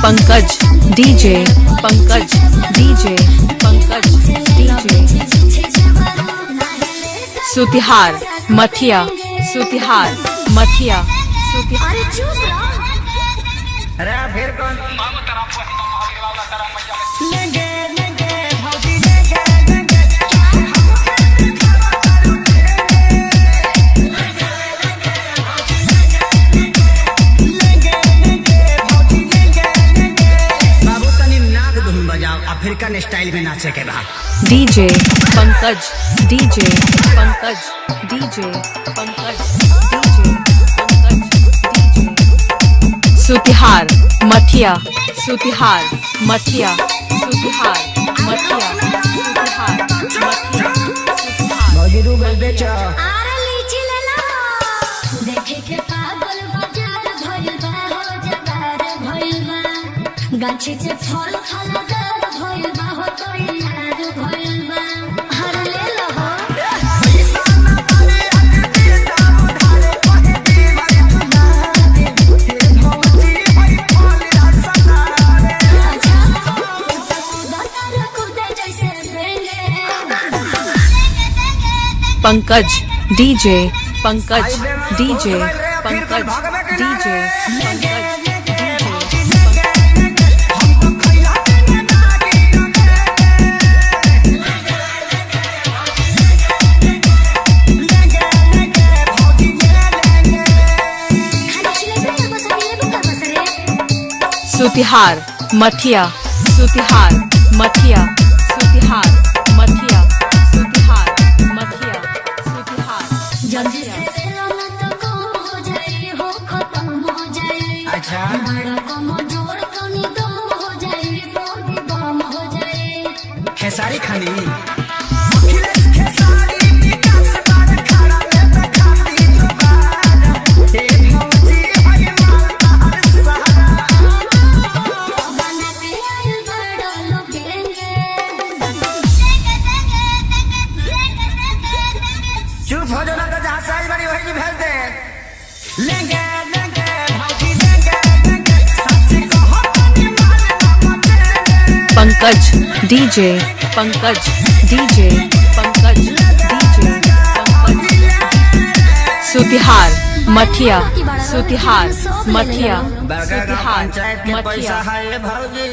Pankaj DJ, Pankaj DJ, Pankaj DJ. Sutihar Mathiya, Sutihar Mathiya, सुतिहार। अरे फिर कौन अफ्रीकन स्टाइल में नाचे के बाद DJ Pankaj DJ, Pankaj DJ, Pankaj DJ, Pankaj DJ. Sutihar Mathiya, Sutihar Mathiya, Sutihar Mathiya, Sutihar Mathiya, सुतिहार। भौजीरू गल बेचा आरे लीची ले ला देखे के पागल बाजार भइल बा हो जगार भइल बा गाछी से फल फलदार भइल बा हो तो यार भइल बा हर ले लो हो Pankaj DJ, Pankaj DJ, Pankaj DJ, Pankaj DJ. Sutihar Mathiya, Sutihar Mathiya, Sutihar Mathiya, Sutihar Mathiya, सुतिहार। जल्दी से लो ना तो कम हो जाए हो खत्म हो जाए अच्छा बड़ा कम जोड़ कमी दम हो जाए बॉडी बम हो जाए खेसारी खानी चुप हो जाना तो जहाँ साइज बड़ी वही भेज दे लेंगे लेंगे भाजी लेंगे लेंगे साथी को होनी मारे Pankaj DJ, Pankaj DJ, Pankaj DJ, Pankaj. Sutihar Mathiya, Sutihar मठिया, बरगद सुतिहार पंचायत के मठिया। पैसा है भौजी